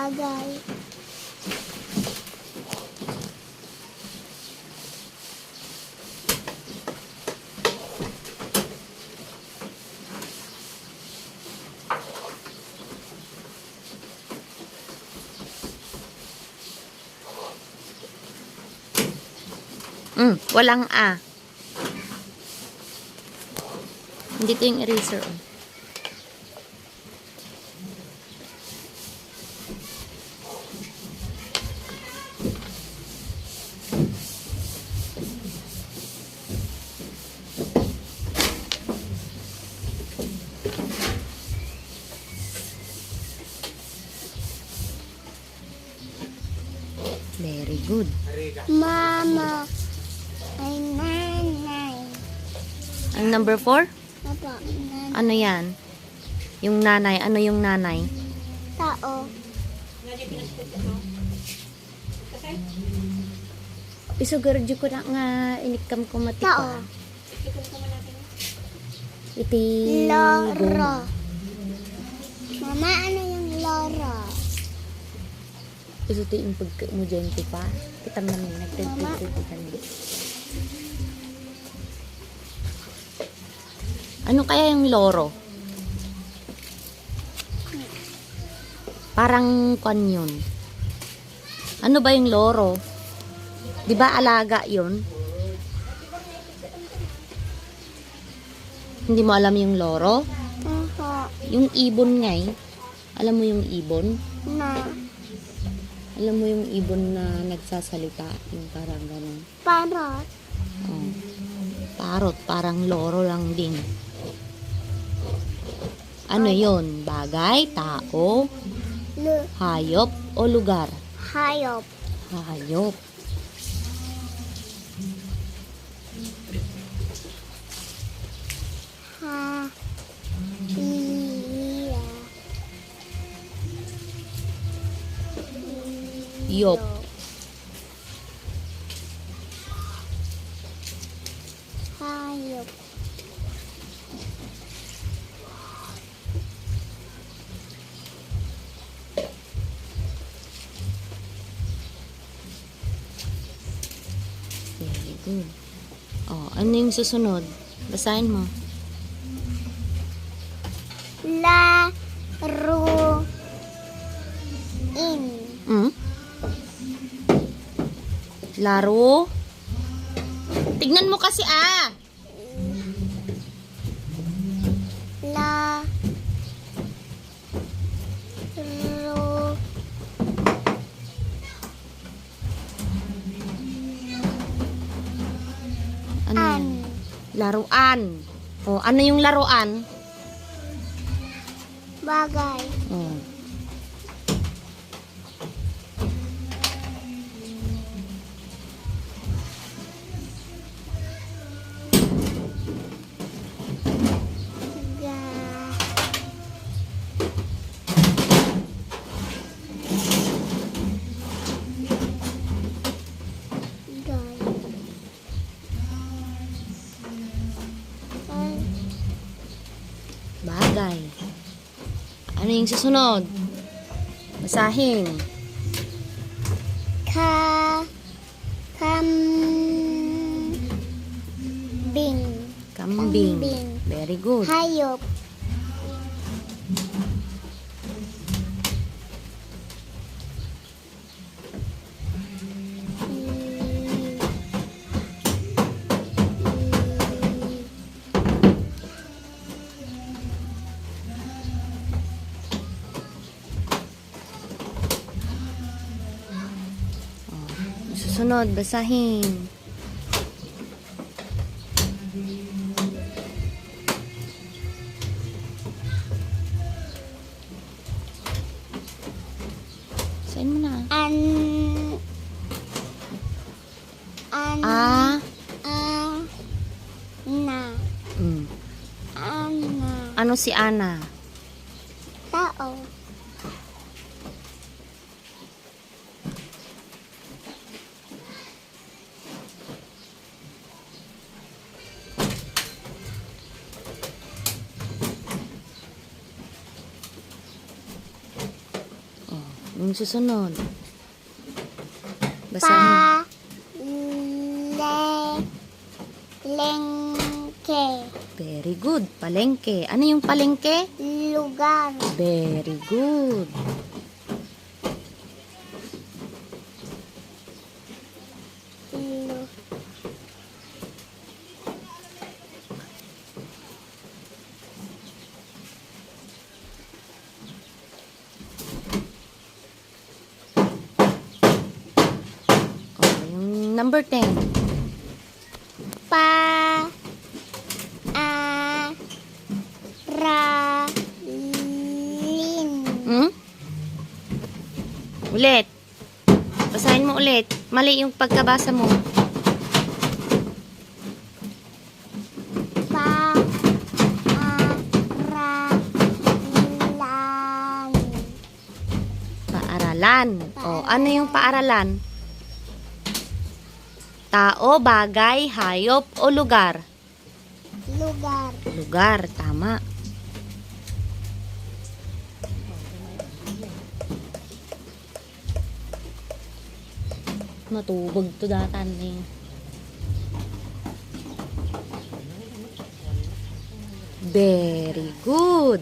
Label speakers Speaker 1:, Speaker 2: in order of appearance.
Speaker 1: bagay.
Speaker 2: Walang A. Hindi ko yung eraser. Very good.
Speaker 1: Mama. Ay, nanay.
Speaker 2: Ang number 4?
Speaker 1: Opo, nanay.
Speaker 2: Ano yan? Yung nanay. Ano yung nanay?
Speaker 1: Tao.
Speaker 2: Isugardi ko na nga inikam ko mati
Speaker 1: Tao.
Speaker 2: pa. Iti
Speaker 1: Loro. Mama, ano yung loro?
Speaker 2: Ito yung pagka mo dyan pa. Kita mo namin. Nagtagpagpagpag kami. Ano kaya yung loro? Parang kwan yun. Ano ba yung loro? Di ba alaga yun? Hindi mo alam yung loro?
Speaker 1: Opo.
Speaker 2: Yung ibon nga eh. Alam mo yung ibon?
Speaker 1: Na.
Speaker 2: Alam mo yung ibon na nagsasalita? Yung parang ganun.
Speaker 1: Parot.
Speaker 2: Oh. Parot. Parang loro lang din. Ano yun? Bagay? Tao? Hayop? O lugar?
Speaker 1: Hayop.
Speaker 2: Hayop.
Speaker 1: Ha. Iya.
Speaker 2: Yop.
Speaker 1: Hayop.
Speaker 2: Very good. Oh, ano yung susunod? Basahin mo.
Speaker 1: Laruin.
Speaker 2: Hmm? Laro? Tignan mo kasi
Speaker 1: La. Ru.
Speaker 2: Ano yan?
Speaker 1: An.
Speaker 2: Laruan. Oh, ano yung laruan?
Speaker 1: Bagay.
Speaker 2: Oh.
Speaker 1: Ga. Gay. Ay.
Speaker 2: Bagay. Ano yung susunod? Basahin.
Speaker 1: Kambing.
Speaker 2: Kambing.
Speaker 1: Kambing.
Speaker 2: Very good.
Speaker 1: Hayop.
Speaker 2: Susunod, basahin. Basahin mo na.
Speaker 1: An. Na.
Speaker 2: Mm.
Speaker 1: Ana.
Speaker 2: Ano si Ana?
Speaker 1: Tao.
Speaker 2: Yung susunod. Basahin.
Speaker 1: Palengke.
Speaker 2: Very good. Palengke. Ano yung palengke?
Speaker 1: Lugar.
Speaker 2: Very good.
Speaker 1: Lu-
Speaker 2: Oh, yung number 10.
Speaker 1: Pa. A. Ra. Lin.
Speaker 2: Hmm? Ulit. Basahin mo ulit. Mali yung pagkabasa mo.
Speaker 1: Pa. A. Ra. Lan.
Speaker 2: Paaralan. O, ano yung paaralan? Tao, bagay, hayop, o lugar?
Speaker 1: Lugar.
Speaker 2: Lugar, tama. Matubog to datan eh. Very good.